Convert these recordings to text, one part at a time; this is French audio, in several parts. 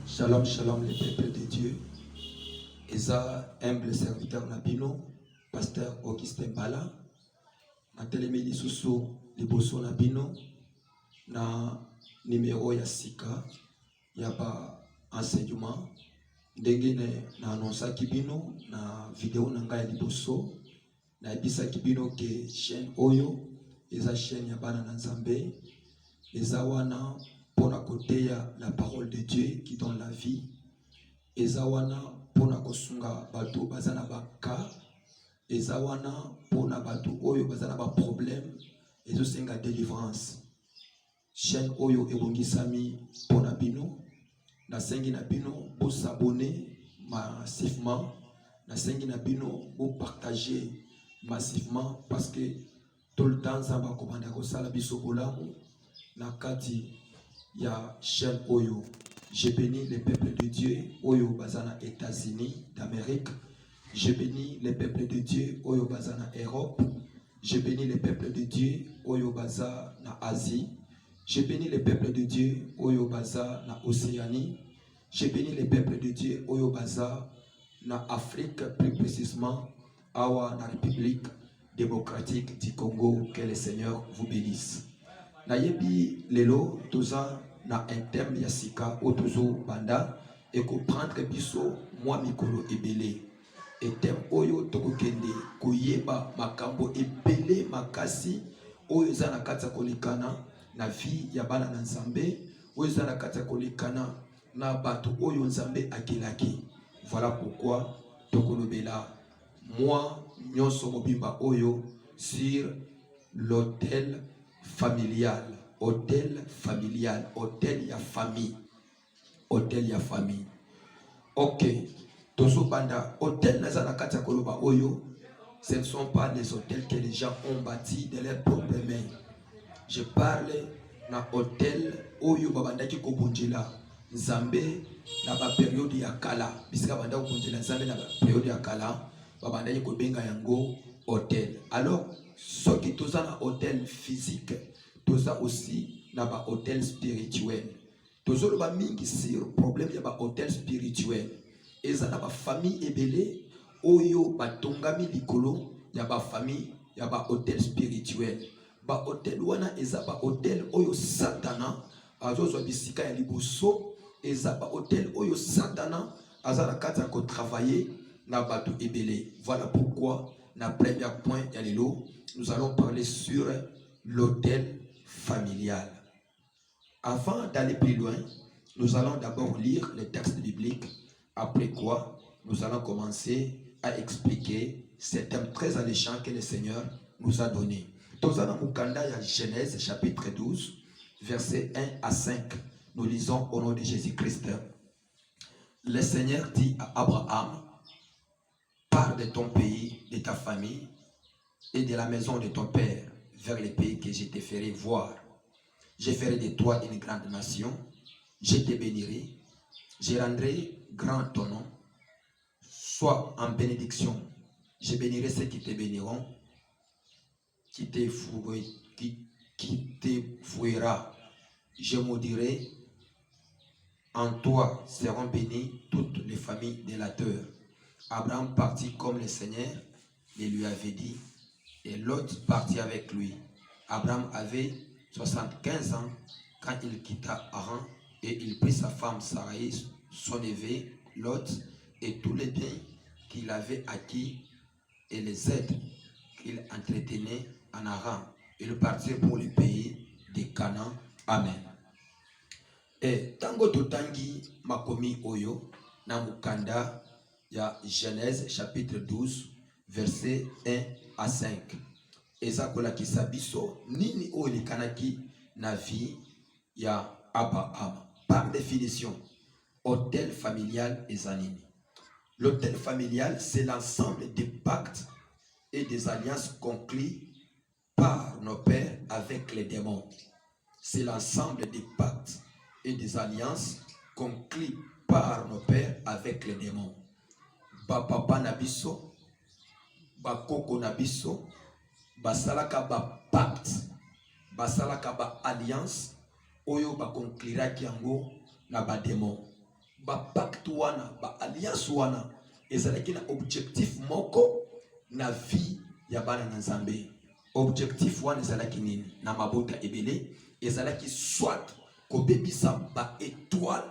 Shalom, shalom, les peuples de Dieu. Eza, humble serviteur Nabino, pasteur Augustin Bala, na telemeli susu liboso Nabino, na numéro ya sika, ya ba enseignement, ndenge na annonça kibino, na vidéo nanga ya liboso, na ebisa kibino ke chaîne Oyo, eza chaîne ya bana na Nzambe, eza wana pona koteya la parole de Dieu qui donne la vie. Ezawana pona kosunga bato bazana baka. Ezawana pona bato oyo bazana ba problème. Ezo senga délivrance. Chaîne Oyo ebongisami pona bino. Na sengi na bino bo s'abonner massivement. Na sengi na bino bo partager massivement parce que tout le temps ça va commander ko sala biso bolamu na kati ya chaîne Oyo. Je bénis les peuples de Dieu Oyo bazana États-Unis d'Amérique. Je bénis les peuples de Dieu Oyo bazana Europe. Je bénis les peuples de Dieu Oyo bazana Asie. Je bénis les peuples de Dieu Oyo bazana Océanie. Je bénis les peuples de Dieu Oyo bazana Afrique, plus précisément Awa na République démocratique du Congo. Que le Seigneur vous bénisse. Nayebi lelo toza na un thème ya sika otozo banda et comprendre biso moi mikolo ebele et thème oyo tokokende koyeba makambo ebele makasi oyo za na kati ya kolekana na vie ya bana na Nzambe oyo za na kati ya kolekana na bato oyo Nzambe akelaki. Voilà pourquoi tokolobela moi nyonso mobimba oyo sur l'autel familial, hôtel familial, hôtel ya famille, hôtel ya famille. Ok, tozo banda hôtel nazana kati ya koloba oyo, ce ne sont pas les hôtels que les gens ont bâtis de leurs propres mains. Je parle na hôtel oyo babandaki kobonjela Nzambe na ba période ya kala, bisika banda kobonjela Nzambe na ba période ya kala, babandaki kobenga yango hôtel. Alors ceux qui sont dans hôtel physique, tous aussi dans un hôtel spirituel. Tous le mingi sur problème il y a hôtel spirituel. Et ça dans famille ebele oyo batongami likolo il y a famille il y a hôtel spirituel. Ba hôtel wana eza ba hôtel oyo satana azozo bisika ya liboso eza ba hôtel oyo satana azala kata ko travailler na bato ebele. Voilà pourquoi na premier point ya lelo nous allons parler sur l'hôtel familial. Avant d'aller plus loin, nous allons d'abord lire les textes bibliques, après quoi nous allons commencer à expliquer ces thèmes très alléchants que le Seigneur nous a donnés. Tozana Mukanda ya Genèse chapitre 12, versets 1 à 5. Nous lisons au nom de Jésus-Christ. Le Seigneur dit à Abraham, pars de ton pays, de ta famille et de la maison de ton père vers les pays que je te ferai voir. Je ferai de toi une grande nation, je te bénirai, je rendrai grand ton nom, sois en bénédiction. Je bénirai ceux qui te béniront, qui te fouera. Je maudirai, en toi seront bénies toutes les familles de la terre. Abraham partit comme le Seigneur le lui avait dit, et Lot partit avec lui. Abraham avait 75 ans quand il quitta Haran, et il prit sa femme Sarai, son évêque Lot, et tous les biens qu'il avait acquis et les aides qu'il entretenait en Haran. Il partit pour le pays de Canaan. Amen. Et tango totangi makomi oyo na mukanda ya Genèse chapitre 12 verset 1 à 5. Ezakola kisabiso nini oyo kanaki na vie ya Abraham. Par définition, hôtel familial ezanini. L'hôtel familial, c'est l'ensemble des pactes et des alliances conclus par nos pères avec les démons. C'est l'ensemble des pactes et des alliances conclus par nos pères avec les démons. Ba papa nabiso, ba koko nabiso, ba salaka ba pacte, ba salaka ba alliance, oyo ba conclura kiango na ba démon. ba pacte wana, ba alliance wana, ezalaki na objectif moko na vie ya bana na Nzambe. Objectif wana ezalaki nini? Na mabota ebele, ezalaki soit kobebisa ba étoile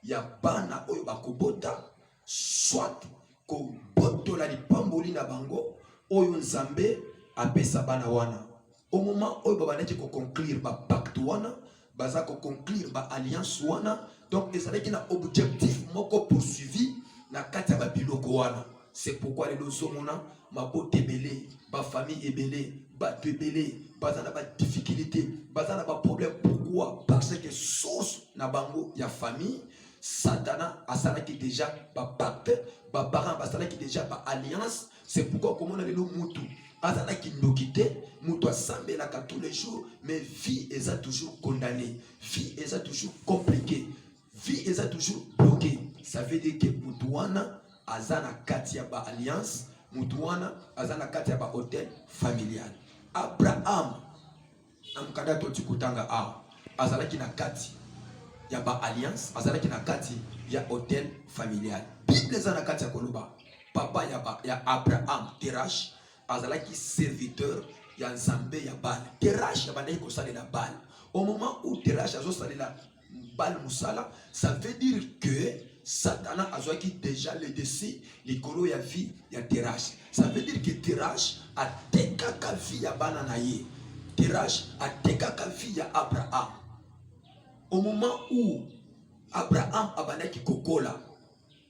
ya bana oyo bakobota, soit kobotola lipamboli na bango oyo Nzambe apesa bana wana. Au moment où babandaki ko conclure ba pacte wana, baza ko conclure ba alliance wana, donc ezalaki na objectif moko poursuivi na kati ya ba biloko wana. C'est pourquoi les lozomona mabote ebele, ba famille ebele, ba ebele, baza na ba difficulté, baza na ba problème. Pourquoi? Parce que source na bango ya famille, Satana asalaki déjà ba pacte, ba parents basalaki déjà ba alliance. C'est pourquoi comment on a le mutu azalaki ndokité, mutu asambelaka tous les jours, mais vie est toujours condamnée, vie est toujours compliquée, vie est toujours bloquée. Ça veut dire que mutu wana azana kati ya ba alliance, mutu wana azana kati ya ba hôtel familial. Abraham amkanda toti kutanga azalaki na kati ya ba alliance, azalaki na kati ya hôtel familial. Bible zana kati ya koloba papa ya Abraham Terash azalaki serviteur ya Nzambe ya Baal. Terash abandaki kosalela Baal. Au moment où Terash azosalela Baal musala, ça veut dire que Satana azwaki déjà le dessus likolo ya vie ya Terash. Ça veut dire que Terash atekaka vie ya bana na ye. Terash atekaka vie ya Abraham. Au moment où Abraham abandaki kokola,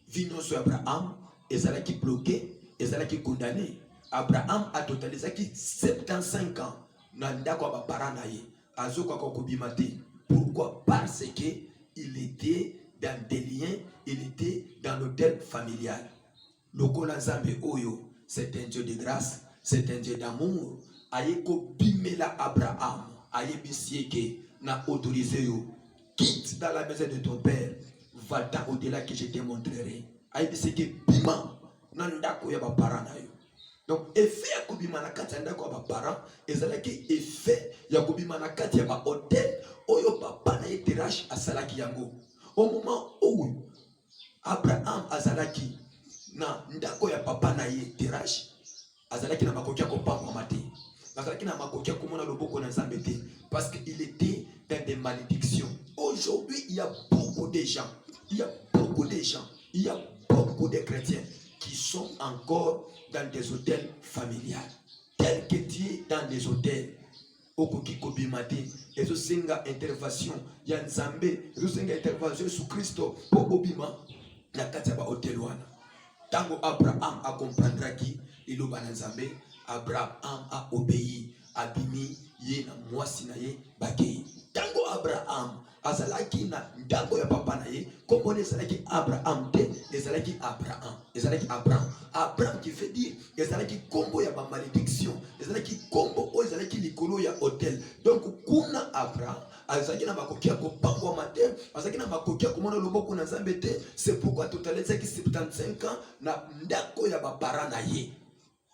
vie nyonso ya Abraham ezalaki bloqué, ezalaki condamné. Abraham a totalisé 75 ans na ndako ba parana ye. Azoka kokobima te. Pourquoi? Parce que il était dans des liens, il était dans l'hôtel familial. Lokola Nzambe oyo, c'est un Dieu de grâce, c'est un Dieu d'amour. Aye ko bimela Abraham, aye bisieke na autorisé yo. Quitte dans la maison de ton père, va-t'en au-delà que je te montrerai. Aye bisieke bima na ndako ya ba parana yo. Donc effet ya kobima na kati ya ndako ya ba parents ezalaki effet ya kobima na kati ya ba hôtel oyo papa na ye Terash asalaki yango. Au moment où Abraham azalaki na ndako ya papa na ye Terash, azalaki na makoki ya kopangwama te, azalaki na makoki ya komona loboko na Nzambe te, parce qu'il était dans des malédictions. Aujourd'hui, il y a beaucoup de gens, il y a beaucoup de gens, il y a beaucoup de chrétiens qui sont encore dans des hôtels familiales, tels que tu es dans des hôtels. Okoki kobimate, ezo senga intervention ya Nzambe, ezo senga intervention sur Christo pour obima na kati ya ba hôtel wana. Tango Abraham a comprendra ki iloba na Nzambe, Abraham a obéi, abimi ye na mwasi na ye bakei. Tango Abraham azalaki na ndako ya papa na ye, comme on ezalaki Abraham te, ezalaki Abraham, ezalaki Abraham. Abraham qui veut dire ezalaki kombo ya ba malédiction, ezalaki kombo o ezalaki likolo ya hôtel. Donc kuna Abraham azalaki na makoki ya kopangwama te, azalaki na makoki ya komona loboko na Nzambe te. C'est pourquoi totalizaki 75 ans na ndako ya ba parents na ye.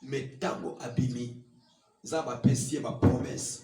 Mais tango abimi, Nzambe apesi ba promesse,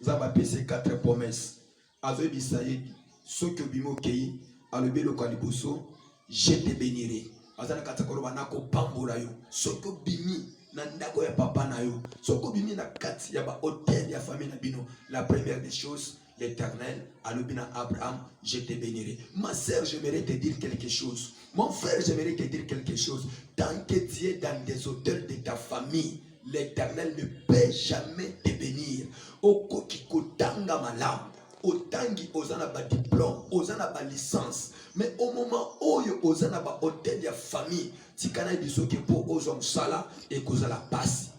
Nzambe apesi 4 promesses. Avec Isaïe, ceux qui ont kei, alobi le kaliboso, je te bénirai. Azana katakoroba nako pambola yo. Ceux qui bimi na ndako ya papa na yo, ceux qui bimi na kati ya ba hôtel ya famille na bino. La première des choses, l'Éternel alobi na Abraham, je te bénirai. Ma sœur, j'aimerais te dire quelque chose. Mon frère, j'aimerais te dire quelque chose. Tant que tu es dans des hôtels de ta famille, l'Éternel ne peut jamais te bénir. Oko kikotanga malam. Otangi ozana ba diplôme, ozana ba licence, mais au moment où ozana ba hôtel ya famille, tikana biso ke po ozom sala et kozala passe.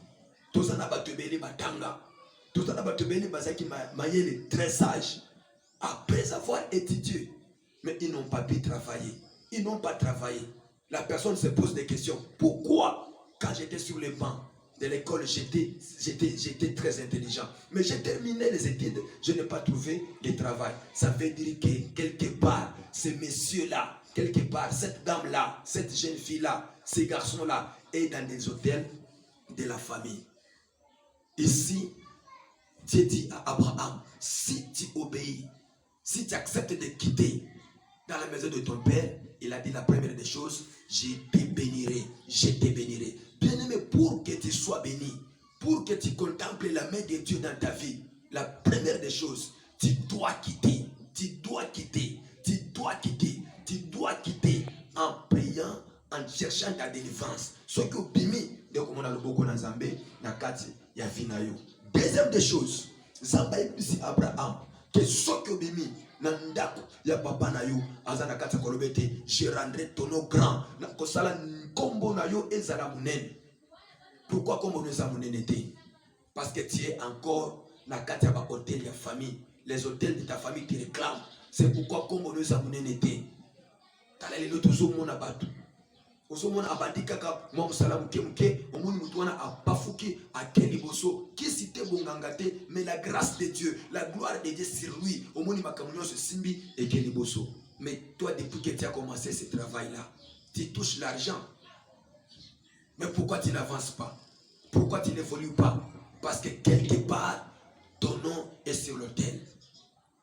Tozana ba tebeli batanga, tozana ba tebeli bazaki mayele très sage. Après avoir étudié, mais ils n'ont pas pu travailler. Ils n'ont pas travaillé. La personne se pose des questions. Pourquoi quand j'étais sur les bancs de l'école, j'étais très intelligent. Mais j'ai terminé les études, je n'ai pas trouvé de travail. Ça veut dire que quelque part, ces messieurs-là, quelque part, cette dame-là, cette jeune fille-là, ces garçons-là, est dans des hôtels de la famille. Ici, Dieu dit à Abraham, si tu obéis, si tu acceptes de quitter dans la maison de ton père, il a dit la première des choses, je te bénirai, je te bénirai. Bien-aimé, pour que tu sois béni, pour que tu contemples la main de Dieu dans ta vie, la première des choses, tu dois quitter, tu dois quitter, tu dois quitter, tu dois quitter en priant, en cherchant ta délivrance. Ce que bimi, dès qu'on a le beaucoup dans Zambé, na kati ya vinayo. Deuxième des choses, Zamba ici Abraham, que ce que bimi, nandako ya papa na yo, azana kati kolobete, je rendrai ton nom grand, na kosala kombo na yo ezala munene. Pourquoi kombo na ezala munene te? Parce que tu es encore na kati ya ba hôtel ya famille. Les hôtels de ta famille te réclament. C'est pourquoi kombo na ezala munene te. Tala lelo tozo mona batu. Osomona abandi kaka mwa musala muke omuni mutu wana abafuki akeli boso kisi te bonganga te, mais la grâce de Dieu, la gloire de Dieu sur lui, omuni makamunyo se simbi ekeli boso. Mais toi, depuis que tu as commencé ce travail là, tu touches l'argent, mais pourquoi tu n'avances pas? Pourquoi tu n'évolues pas? Parce que quelque part ton nom est sur l'autel.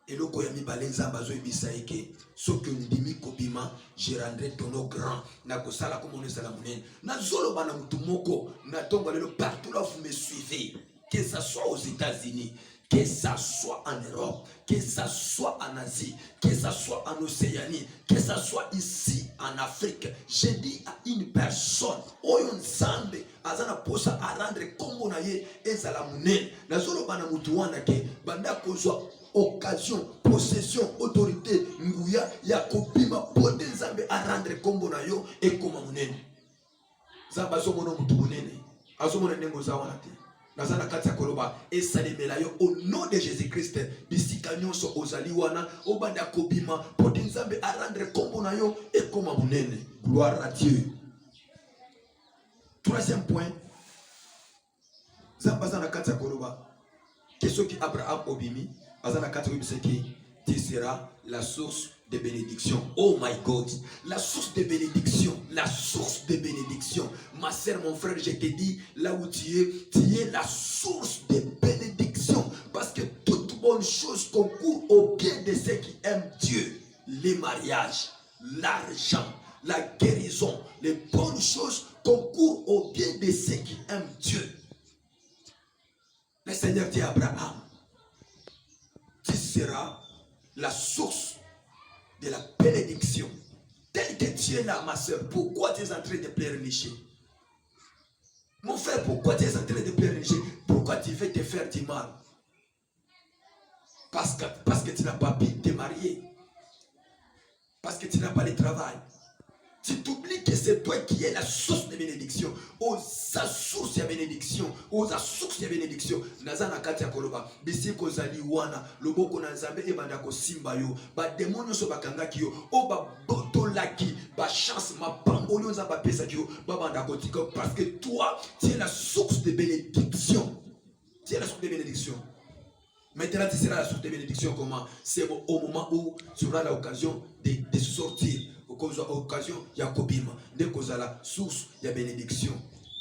Et le koyami balenza bazo ebisa eke soki ndimi kobima, je rendrai ton nom grand na kosala comme on est la monnaie na zolo bana mutu moko na tongo lelo partout là vous me suivez, que ça soit aux États-Unis, que ça soit en Europe, que ça soit en Asie, que ça soit en Océanie, que ça soit ici en Afrique, je dis à une personne oyo nzambe azana posa à rendre kombo na ye ezala monnaie na zolo bana mutu wana ke banda kozwa occasion, possession, autorité, nguya, ya kopima, pote nzambe a rendre kombo na yo et koma munene. Zamba zo mono mutu munene. Azo mono nengo za wana te. Nazana kati ya koloba esalemela yo au nom de Jésus-Christ. Bisika nyonso ozali wana obanda kopima, pote nzambe a rendre kombo na yo et koma munene. Gloire à Dieu. Troisième point. Zamba zana kati ya koloba. Qu'est-ce qui Abraham obimi? Tu seras la source de bénédiction. Oh my God, la source de bénédiction, la source de bénédiction. Ma soeur, mon frère, je te dis, là où tu es la source de bénédiction. Parce que toute bonne chose concourt au bien de ceux qui aiment Dieu. Les mariages, l'argent, la guérison, les bonnes choses concourent au bien de ceux qui aiment Dieu. Le Seigneur dit à Abraham, tu seras la source de la bénédiction. Tel que tu es là, ma soeur, pourquoi tu es en train de pleurnicher? Mon frère, pourquoi tu es en train de pleurnicher? Pourquoi tu veux te faire du mal? Parce que tu n'as pas pu te marier. Parce que tu n'as pas le travail. Tu t'oublies que c'est toi qui es la source de bénédiction. Oh, sa source de bénédiction. Oh, sa source de bénédiction. Nazana katia koloba. Bisi kozali wana. Loboko na nzambe e banda ko simba yo. Ba demonyo so bakanga ki yo. Oh, ba boto laki. Ba chance ma pangolio za ba pesa ki yo. Ba banda ko tiko. Parce que toi, tu es la source de bénédiction. Tu es la source de bénédiction. Maintenant, tu seras la source de bénédiction. Comment? C'est au moment où tu auras l'occasion de sortir. Occasion, Yakobima, dès qu'on a la source, il y a bénédiction.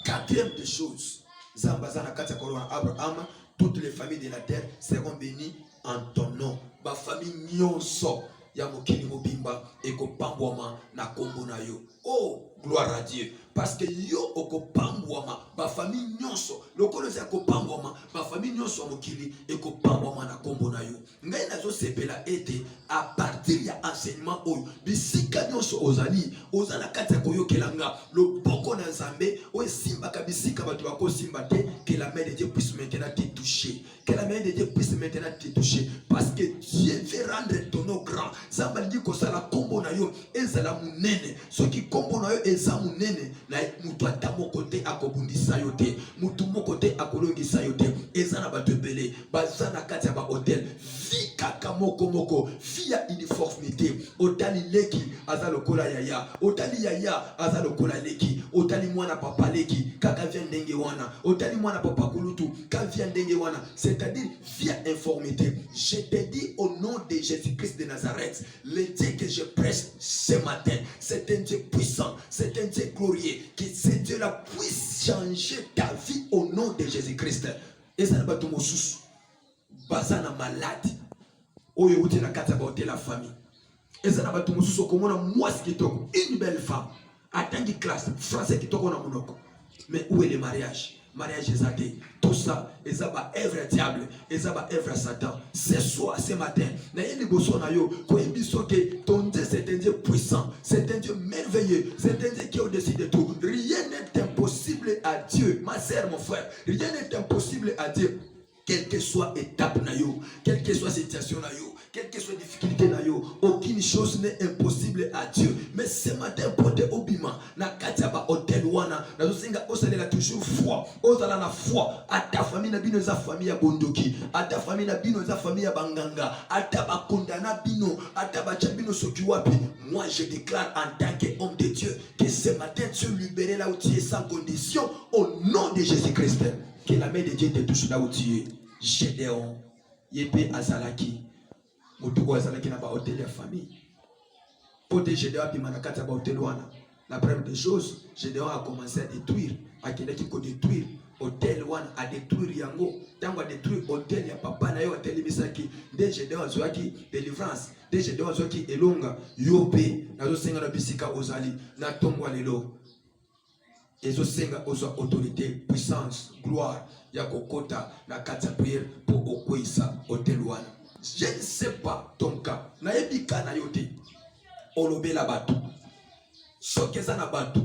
Quatrième des choses, Zambazana Katakorona Abraham, toutes les familles de la terre seront bénies en ton nom. Ma famille nyonso, Yamokini Mobimba, Eko Pambwama, Nakombo na yo. Oh, gloire à Dieu. Parce que yo oko pambwama, ma famille nyonso, lokolo za ko pambwama, ma famille nyonso mokili eko pambwama na kombo na yo. Ngai nazo sepela ete à partir ya enseignement oyo, bisika nyonso ozali, ozala kati ya koyokelanga, loboko na Nzambe, o simba ka bisika bato bako simba te, que la main de Dieu puisse maintenant te toucher. Que la main de Dieu puisse maintenant te toucher parce que Dieu veut rendre ton nom grand. Zamba dit ko sala kombo na yo ezala munene. Ce qui kombo na yo eza munene. Na mutu atamo kote akobundisa yo te, mutu mokote akolongisa yo te, ezana batebele bazana kati ya ba hotel vika kamoko moko via uniformité. Otali leki aza lokola yaya, otali yaya aza lokola leki, otali mwana papa leki kaka vient ndenge wana, otali mwana papa kulutu ka vient ndenge wana, c'est-à-dire via informité. Je te dis au nom de Jésus-Christ de Nazareth, le Dieu que je prêche ce matin, c'est un Dieu puissant, c'est un Dieu glorieux. Que ce Dieu-là puisse changer ta vie au nom de Jésus-Christ. Et ça n'a pas tout mon sous. Bazana malade. Oyo uti na kata baote la famille. eza na bato mosusu komona mwasi kitoko, une belle femme, atangi classe, français kitoko na monoko. Mais où est le mariage? Mariage est athée. Tout ça, ils ont ba œuvre diable, ils ont ba œuvre Satan. Ce soir, ce matin, ton Dieu c'est un Dieu puissant, c'est un Dieu merveilleux, c'est un Dieu qui est au-dessus de tout. Rien n'est impossible à Dieu, ma sœur, mon frère. Rien n'est impossible à Dieu. Quelle que soit l'étape, quelle que soit la situation, quelle que soit la difficulté, aucune chose n'est impossible à Dieu. Mais ce matin, pour te obima, na katiaba hotel wana, na zosinga osalela toujours foi, osala na foi, à ta famille na bino za famille ya bondoki, à ta famille na bino za famille ya banganga, à ta ba kondana bino, à ta ba chabino sokiwapi. Moi je déclare en tant qu'homme de Dieu que ce matin tu es libéré là où tu es sans condition au nom de Jésus-Christ. Que la main de Dieu te touche là où tu es. Gédéon, Yépé Azalaki, Moutougo Azalaki n'a pas hôtel de famille. Pour te Gédéon, puis Manakata ba hôtel wana. La première des choses, Gédéon a commencé à détruire, à quelqu'un qui détruire hôtel wana, à détruire Yango. Tant à détruire hôtel, il y a papa na yo hôtel Misaki. Dès Gédéon Azwaki délivrance, dès Gédéon Azwaki Elonga, Yopé, Nazo Senga na Bisika Ozali, na Tongwa Lelo. Et je sais que autorité, puissance, gloire, il y a kokota na kata prière pour okoisa oteluana. Je ne sais pas ton cas. Na ebika na yote. Olobe la batu. Sokeza na batu.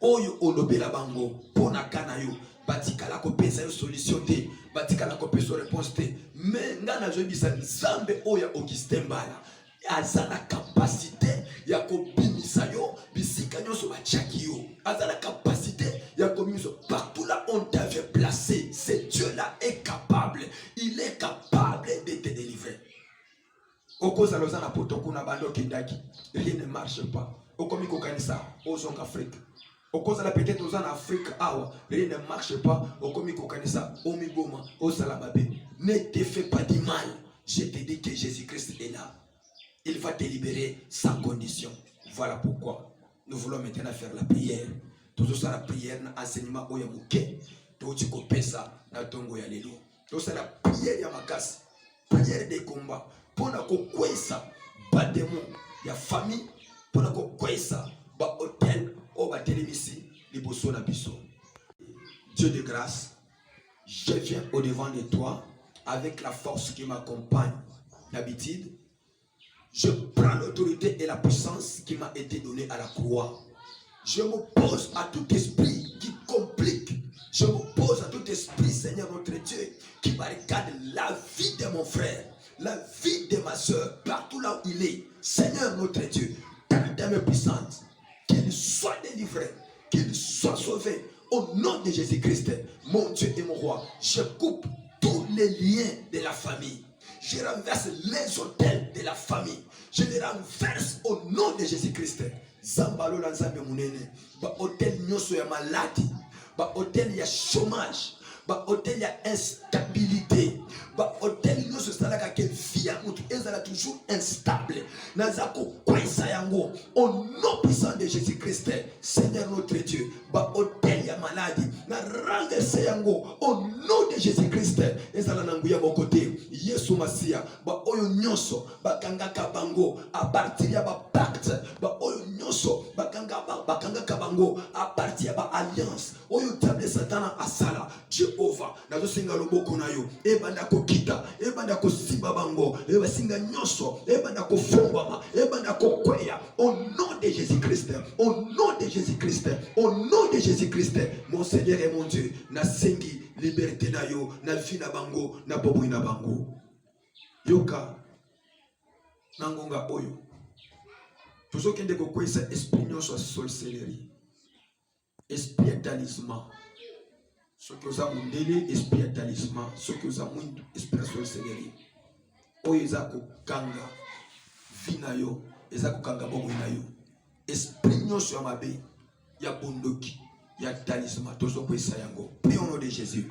Oyo olobe la bango. Pona kana yo. Batika la kopesa yo solution te. Batika la kopesa réponse te. Mais ngana zo bisa nzambe oya Augustin Mbala. Azana capacité ya kobimisa yo bisika nyoso bachaki yo. Azana capacité ya kobimisa partout là on t'avait placé. Ce Dieu là est capable. Il est capable de te délivrer. Okoza lozana potoko na bando kendaki. Rien ne marche pas. Okomi kokanisa ozonga Afrique. Okoza la peut-être aux en Afrique awa. Rien ne marche pas. Okomi kokanisa omiboma osalababe. Ne te fais pas du mal. Je te dis que Jésus-Christ est là. Il va te libérer sans condition. Voilà pourquoi nous voulons maintenant faire la prière. Tout ça la prière, enseignement au yamuke. Tout ce qu'on peut ça, na tongo ya lelo. Tout ça la prière ya makasi, prière des combats. Pour na ko kwesa ba démon ya famille, pour na ko kwesa ba hôtel o ba télémisi liboso na biso. Dieu de grâce, je viens au devant de toi avec la force qui m'accompagne d'habitude. Je prends l'autorité et la puissance qui m'a été donnée à la croix. Je m'oppose à tout esprit qui complique. Je m'oppose à tout esprit, Seigneur notre Dieu, qui barricade la vie de mon frère, la vie de ma soeur, partout là où il est. Seigneur notre Dieu, ta dame puissante, qu'il soit délivré, qu'il soit sauvé. Au nom de Jésus-Christ, mon Dieu et mon roi, je coupe tous les liens de la famille. Je renverse les hôtels de la famille. Je les renverse au nom de Jésus-Christ. Zambalo la nzambe munene. Ba hôtel nyoso ya maladie. Ba hôtel ya chômage. Ba hôtel ya instabilité. Ba hôtel nyoso salaka ke vie ya mutu ezala toujours instable. Nazako kwesa yango. Au nom puissant de Jésus-Christ. Seigneur notre Dieu. Ba hôtel ya maladie. Na renverse yango. Au nom de Jésus-Christ. Ezala nanguya bokote. Yesu Masia. Ba oyo nyoso. Ba kangaka bango. A partir ya ba pacte. Ba oyo nyoso. Ba kangaka bango. A partir ya ba alliance. Oyo table satana asala. Jehovah. Nazo singa loboko na yo. Ebanda ko kita. Ebanda ko simba bango. Eba singa nyoso. Ebanda ko fongwama. Ebanda ko kweya. Au nom de Jésus-Christ. Au nom de Jésus-Christ. Au nom de Jésus-Christ. Mon Seigneur et mon Dieu. Na sengi liberté na yo. Na vie na bango. Na bobo na bango. Yoka. Nangonga oyo. Toujours qu'il y a des esprit nyonso sorcellerie. Esprit talisman. Ce que vous avez mondele esprit talisman. Ce que vous avez esprit sorcellerie. Oyo ezako kanga vina yo, ezako kanga bobo na yo. Esprit nyonso ya mabe ya bondoki, ya talisman tozo kwesa yango. Prions au nom de Jésus.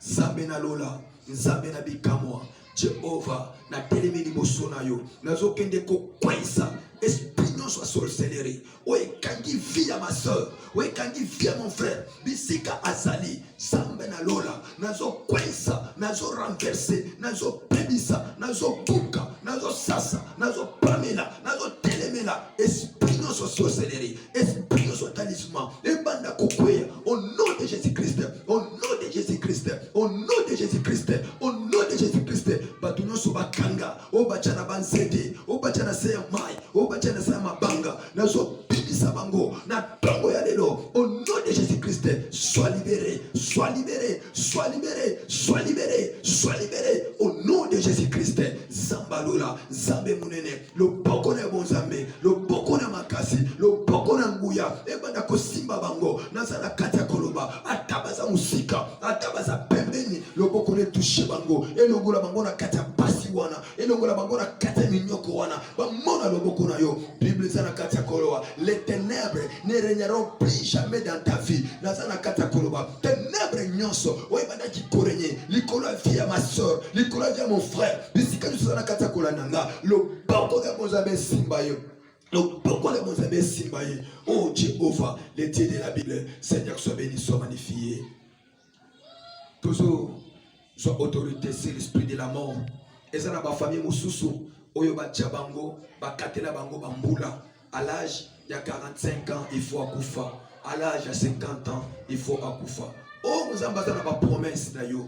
Nzambe na lola, nzambe na bikamwa. Jehovah, na telemeni bosona yo. Nazo kende ko kwesa esprit non soit sorcellerie. Oye kangi via ma soeur. Oye kangi via mon frère. Bisika azali. Sambe na lola. Nazo kwesa. Nazo renverser. Nazo pebisa. Nazo kuka. nazo sasa, nazo pamela, nazo telemela, esprit non sorcellerie, esprit non talisman, et banda kokweya, au nom de Jésus-Christ, au nom de Jésus-Christ, au nom de Jésus-Christ, au nom de Jésus-Christ, batuno soba kanga, o bachana banzete, o bachana seya mai, o bachana seya mabanga, nazo bibisa bango, na tongo ya lelo, au nom de Jésus-Christ, sois libéré, sois libéré, sois libéré, sois libéré, sois libéré, au nom de Jésus-Christ. Zambalola, Zambe Munene, le boko na bon Zambe, le boko na makasi, le boko na nguya, e banda ko simba bango, nazala katia koloba, atabaza musika, atabaza pembeni, le boko ne touche bango, e le gola bango na katia pasi wana, e le gola bango na katia minyoko wana, ba mona le boko na yo, Bible zana katia koloba, les ténèbres ne régneront plus jamais dans ta vie, nazala katia koloba, ténèbres nyonso, o e banda ki korenye, likolo via ma soeur, likolo via mon frère, bisika nous na katia kolananga, le boko de Mozambique Simbayo. Oh Jéhovah, les dieux de la Bible, Seigneur, sois béni, sois magnifié. Toujours, sois autorité sur l'esprit de la mort. Et ça, ma famille, Moussousou, Oyoba Tchabango, Bakatela Bango Bambula. À l'âge, il y a 45 ans, il faut Akoufa. À l'âge, il y a 50 ans, il faut Akoufa. Oh, nous avons une promesse d'ailleurs.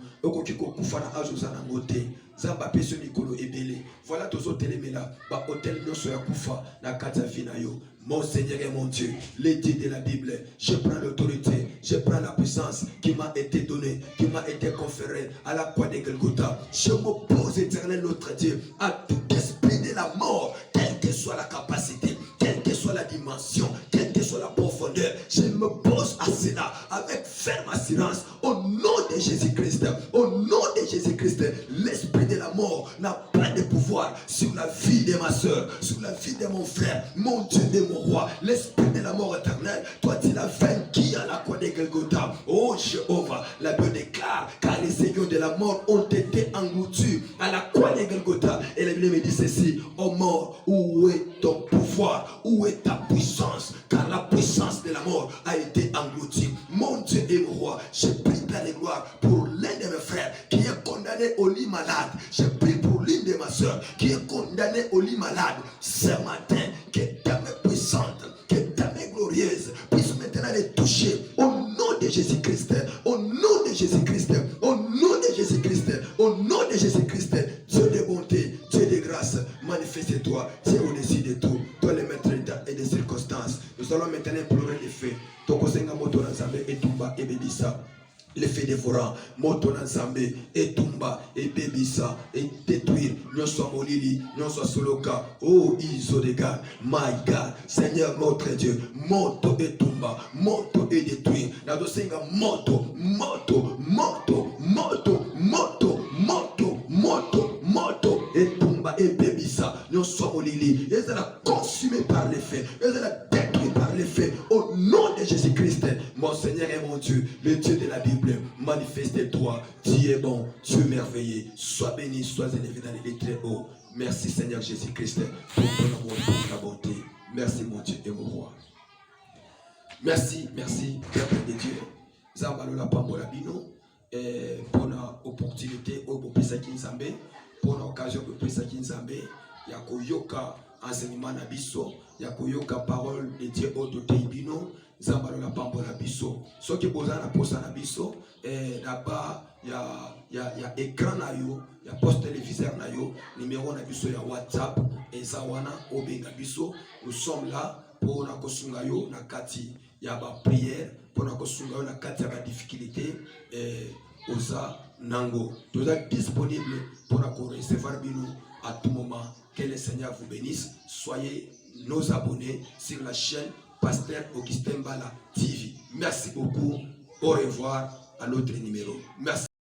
Zamba peso mikolo ebele. Voilà tous hôtels là. Ba hôtel nyoso ya kufa na kata vinayo. Mon Seigneur et mon Dieu, les dieux de la Bible, je prends l'autorité, je prends la puissance qui m'a été donnée, qui m'a été conférée à la croix de Golgotha. Je m'oppose, éternel notre Dieu, à tout esprit de la mort, quelle que soit la capacité, quelle que soit la dimension, quelle que soit la profondeur. Je me pose à cela avec ferme assurance au nom de Jésus-Christ. Au nom de Jésus-Christ, l'esprit de la mort n'a pas de pouvoir sur la vie de ma soeur, sur la vie de mon frère, mon Dieu et mon roi. L'esprit de la mort éternelle, toi tu l'as vaincu à la croix de Golgotha. Oh Jéhovah, la Bible déclare, car les seigneurs de la mort ont été engloutis à la croix de Golgotha. Et la Bible me dit ceci: oh mort, où est ton pouvoir? Où est ta puissance? Car la puissance de la mort a été engloutie. Mon Dieu et mon roi, je prie dans les gloires pour l'un de mes frères qui est condamné au lit malade. Je prie pour l'une de ma soeur qui est condamnée au lit malade. Ce matin, que ta main puissante, que ta main glorieuse puisse maintenant les toucher au nom de Jésus-Christ, au nom de Jésus-Christ, au nom de Jésus-Christ, au nom de Jésus-Christ. Dieu de bonté, Dieu de grâce, manifeste-toi, tu es au-dessus de tout, toi le maître d'état et des circonstances. Nous allons maintenant implorer les faits. Tokosenga moto na Nzambe etumba ebebisa. Les faits dévorants, moto na Nzambe etumba ebebisa et détruire. Nous sommes molili, nous sommes soloka. Oh Iso de God, my God, Seigneur notre Dieu, moto etumba, moto et détruire. Na dosenga moto, moto, moto, moto, moto, moto, moto, moto etumba ebebisa. Nous sommes molili. Ils sont consumés par les faits. Ils sont détruits par les faits. Au nom de Jésus-Christ, mon Seigneur et mon Dieu, le Dieu de la Bible, manifeste-toi. Tu es bon, tu es merveilleux. Sois béni, sois élevé dans les très hauts. Merci Seigneur Jésus-Christ pour ton amour, pour ta bonté. Merci mon Dieu et mon roi. Merci, merci, Père de Dieu. Zambalola Pambola Bino. Pour l'opportunité, au Pesaki Nzambe, pour l'occasion de Pesaki Nzambe, Yakoyoka enseignement na biso, Yakoyoka parole de Dieu au Bino. Zambalola Pambola Biso. Ce qui est posé na posa na biso, là-bas, il y a écran na yo, il y a poste téléviseur na yo, numéro na biso, il y a WhatsApp, et Zawana, Obenga Biso. Nous sommes là pour na kosunga yo na kati ya ba prière, pour na kosunga yo na kati ya ba difficulté, oza nango. Nous sommes disponibles pour na recevoir bino à tout moment. Que le Seigneur vous bénisse. Soyez nos abonnés sur la chaîne Pasteur Augustin Mbala TV. Merci beaucoup. Au revoir à l'autre numéro. Merci.